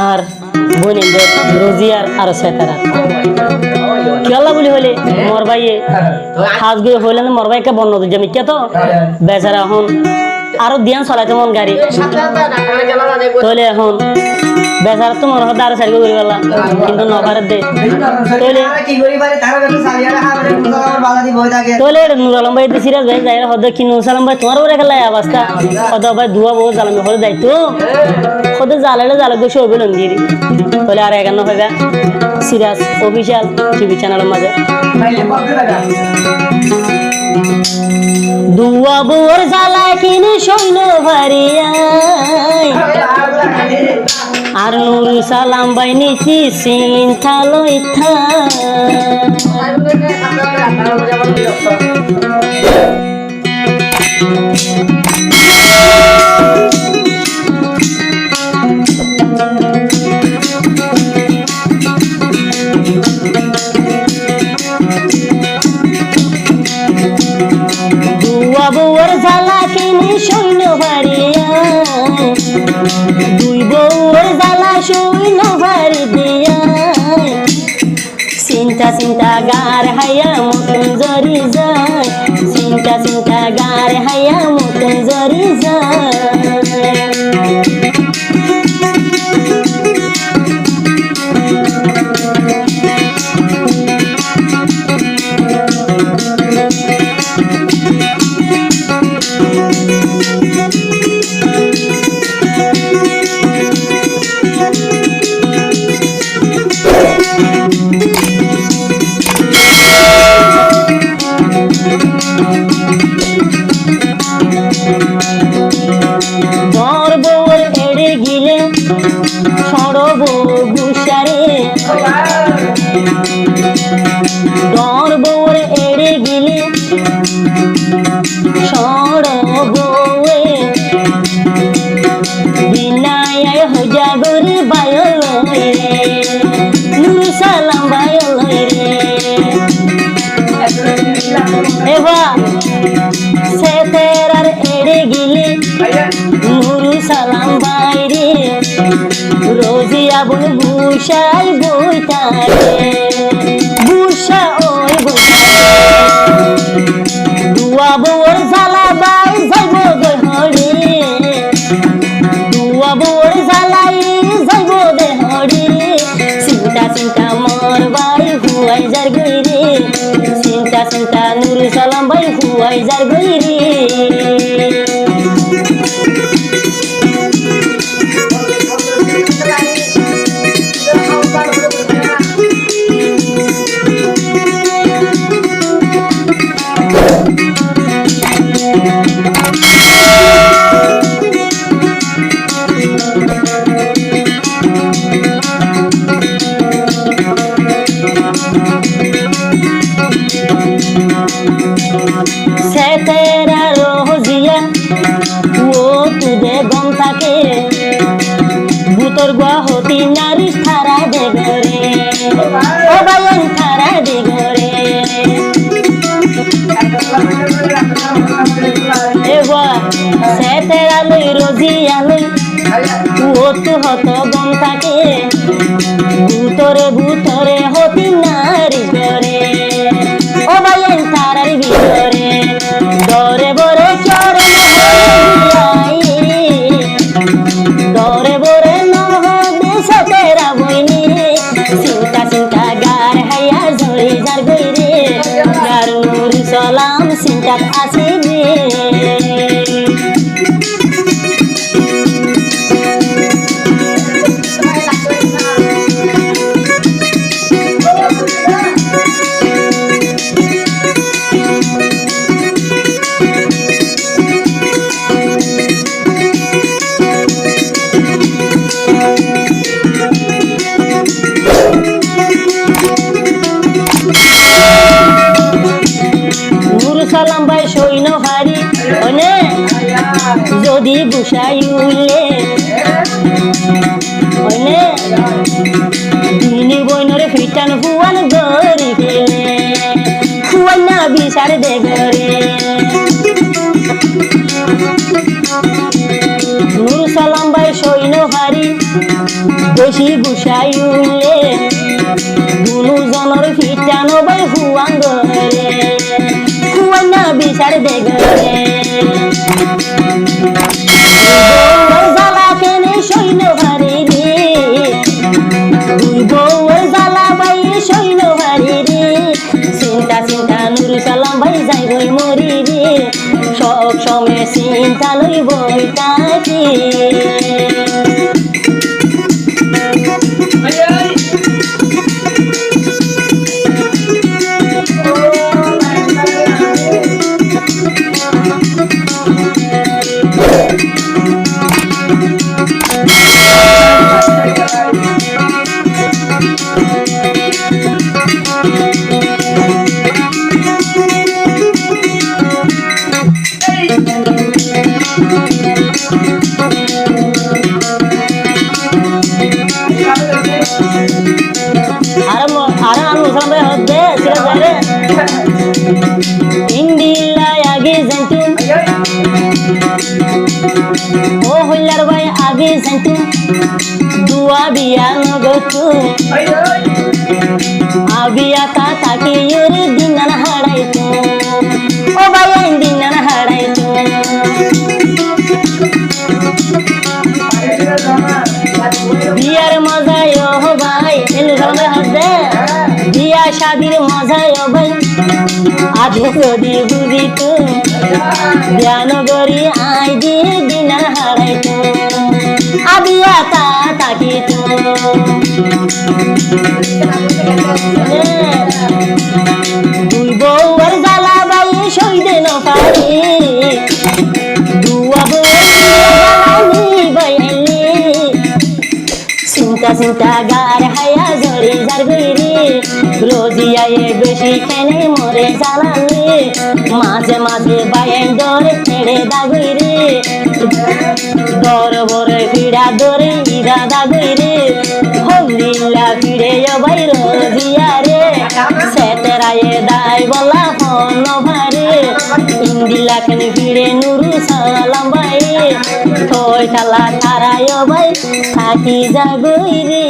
আর বোনেদের রোজিয়ার আর সেতারা কেলা বলি হলে মোর ভাইয়ে হাজ গিয়ে হইলে মোর ভাইকে বন্য জমি কে তো বেচারা এখন আরো দিয়ান চলাইতে মন গাড়ি তাহলে এখন বেচারা তো মনে হয় আরো সারিকে করি পেলাম কিন্তু নভারে দে তাহলে নুর আলম ভাই সিরাজ ভাই যাই হদ কি নুর সালাম ভাই তোমার উপরে খেলা অবস্থা হদ ভাই দুয়া বহু জ্বালামি হলে যাইতো হদ জ্বালালে জ্বালা বসে হবে লঙ্গিরি তাহলে আর 51 হবে সিরাজ অফিসিয়াল টিভি চ্যানেলের মাঝে দুয়া বোর জ্বালা কিনে সৈন্য ভারিয়াই আর নুর সালাম ভাই নিচি চিন্তা লইথা দুয়া বউর জ্বালা কিনে সৈন্য ভারিয়া দুই বউর জ্বালা সৈন্য ভারি দিয়া চিন্তা চিন্তা গার হাইয়া মতন জরি যায় চিন্তা চিন্তা গার হাইয়া মতন জরি যায় রোজিয়া বল বুসাই বইতারে বুসা ওই দুয়া বউর জ্বালা বাই যাইব গে হরি দুয়া বউর জ্বালাই যাইব গে হরি চিন্তা চিন্তা মোর বাই হুয়াই যার গইরে চিন্তা চিন্তা নুর সালাম বাই হুয়াই যার গইরে ভূতর গুয়াহতি নারী থারা দে ঘরে ও ভাইয়ান থারা দে ঘরে এবার সেতেরা লই রোজিয়া লই ও তু হত গম থাকে ভূতরে ভূতরে হতি নারী ঘরে ও ভাইয়ান থারার ভিতরে দরে বরে চরে দরে বরে তেরা বইনি চিন্তা চিন্তা গার হাইয়া ঝরি যার গইরে গার নুর সালাম চিন্তা আছে রে সালাম ভাই সৈন্য ভারী যদি বুসাই উঠলে তিনি বইনরে ফিটান হুয়ান গরি ফেলে হুয়ান না বিচার দে ঘরে নুর সালাম ভাই সৈন্য বাড়ি বেশি গুছাই উইলে দুনু জনের ফিটানো বাই হুয়াঙ্গরে হুয়ানা বিচার দেগরে জ্বালা কেনে সৈন্য ভারি রে দুই বউয়ের জ্বালা বাই সৈন্য ভারি রে চিন্তা চিন্তা নুর সালাম ভাই যাই বই মরি রে সব সময় চিন্তা লই বই তাকি इंडिला आगे जंतु ओ हुल्लर भाई आगे जंतु दुआ बिया नगतु आबिया का ताकि योर दिनन हाडायतु ओ भाई दिनन हाडायतु बियार मजा यो भाई इन जमे हदे बिया शादीर मजा यो भाई आधे कदी बुझी तू ध्यान गरी आई दे दिन हाड़ाई तू आबिया ताकी तू दुई बउर जाला बाई सईदे न पारी दुआ बउर बाईली चिंता चिंता गार हाया जरी जार गईरी रोजिया ये बेशी खेने मोरे जालाले माঝে মাঝে বাইন দরে ছেড়ে দাগুই রে দর বরে ফিড়া দরে ইরা দাগুই রে হল্লিলা ফিড়ে ভাই রোজিয়া রে সেতেরায়ে দাই বলা ফোন ভারে ইন্দিলা খানি ফিড়ে নুরু সালাম ভাই তোই খালা তারায় ভাই থাকি যাগুই রে